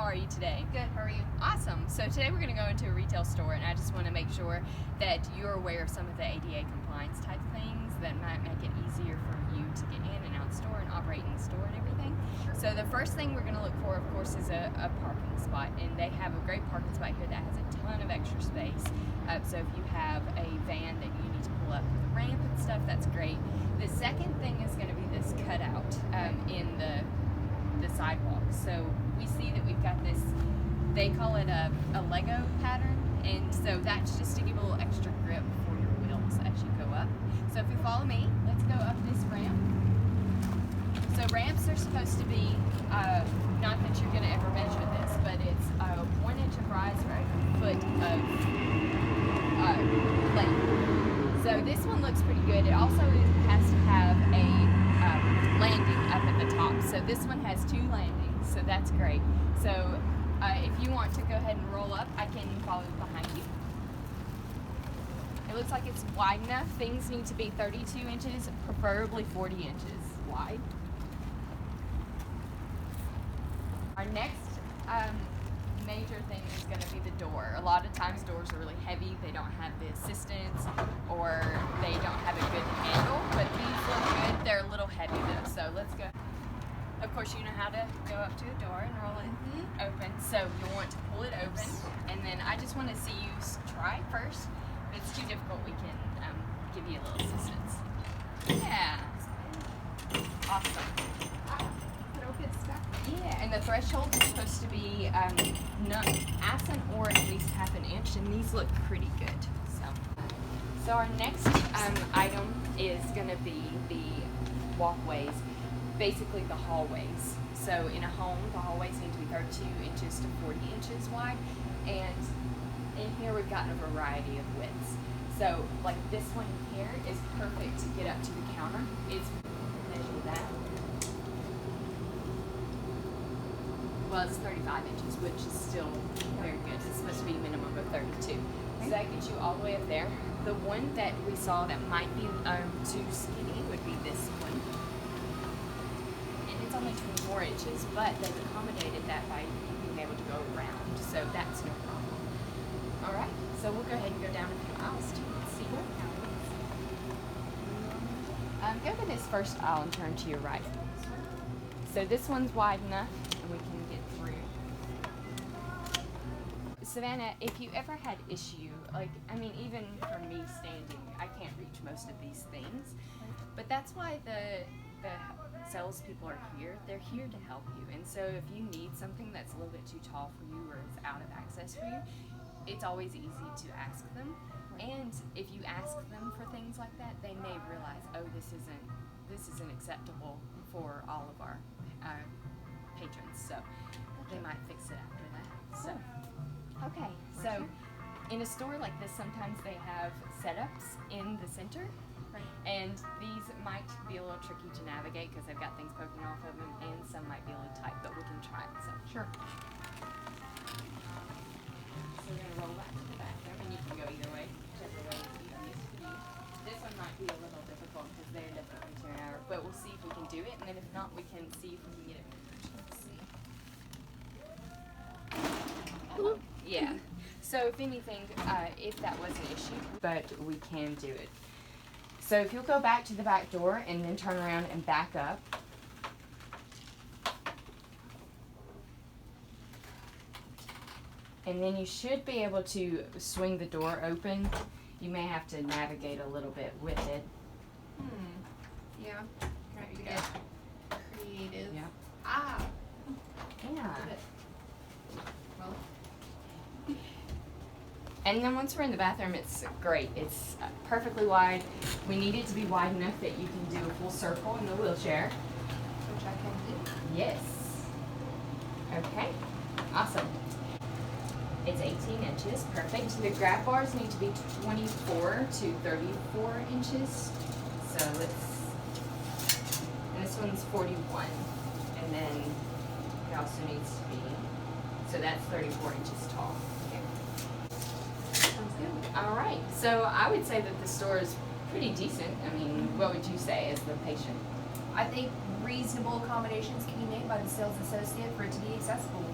are you today? Good, how are you? Awesome. So today we're going to go into a retail store, and I just want to make sure that you're aware of some of the ADA compliance type things that might make it easier for you to get in and out of the store and operate in the store and everything. So the first thing we're going to look for, of course, is a parking spot, and they have a great parking spot here that has a ton of extra space. So if you have a van that you need to pull up with a ramp and stuff, that's great. The second thing is going to be this cutout in the sidewalk. So we see that we've got this, they call it a Lego pattern, and so that's just to give a little extra grip for your wheels as you go up. So if you follow me, let's go up this ramp. So ramps are supposed to be, not that you're going to ever measure this, but it's 1 inch of rise or a foot of length. So this one looks pretty good. It also has to have a landing up at the top. So this one has 2 landings, so that's great. So if you want to go ahead and roll up, I can follow behind you. It looks like it's wide enough. Things need to be 32 inches, preferably 40 inches wide. Our next major thing is going to be the door. A lot of times doors are really heavy, they don't have the assistance, or they don't have a good handle, but these look good. They're a little heavy though, so let's go. Of course, you know how to go up to a door and roll it open, so you'll want to pull it open, and then I just want to see you try first. If it's too difficult, we can give you a little assistance. Yeah. Awesome. Yeah, and the threshold is supposed to be assent or at least half an inch, and these look pretty good. So our next item is going to be the walkways, basically the hallways. So in a home, the hallways need to be 32 inches to 40 inches wide, and in here we've got a variety of widths. So like this one here is perfect to get up to the counter. It's measure that. Well, it's 35 inches, which is still very good. It's supposed to be a minimum of 32. So that gets you all the way up there. The one that we saw that might be too skinny would be this one. And it's only 24 inches, but they've accommodated that by being able to go around. So that's no problem. All right, so we'll go ahead and go down a few aisles to see what it is. Go to this first aisle and turn to your right. So this one's wide enough, and we can get through. Savannah, if you ever had issue, even for me standing, I can't reach most of these things, but that's why the salespeople are here. They're here to help you, and so if you need something that's a little bit too tall for you or is out of access for you, it's always easy to ask them. And if you ask them for things like that, they may realize, oh, this isn't acceptable for all of our patrons, so they might fix it after that. So, okay, so in a store like this, sometimes they have setups in the center, and these might be a little tricky to navigate because they've got things poking off of them, and some might be a little tight, but we can try it. So Sure. So we're gonna roll back to the bathroom, and you can go either way, whichever way is easiest for you. This one might be a little difficult because they're definitely 2 hours, but we'll see if we can do it, and then if not, we can see if we can get it. Yeah. So if anything, if that was an issue, but we can do it. So if you'll go back to the back door and then turn around and back up. And then you should be able to swing the door open. You may have to navigate a little bit with it. Yeah. There you go. Creative. Yeah. Ah. Yeah. Well. And then once we're in the bathroom, it's great. It's perfectly wide. We need it to be wide enough that you can do a full circle in the wheelchair. Which I can do. Yes. Okay. Awesome. It's 18 inches. Perfect. The grab bars need to be 24 to 34 inches. So and this one's 41. And then it also needs to be, so that's 34 inches tall. All right, so I would say that the store is pretty decent. I mean, what would you say as the patient? I think reasonable accommodations can be made by the sales associate for it to be accessible.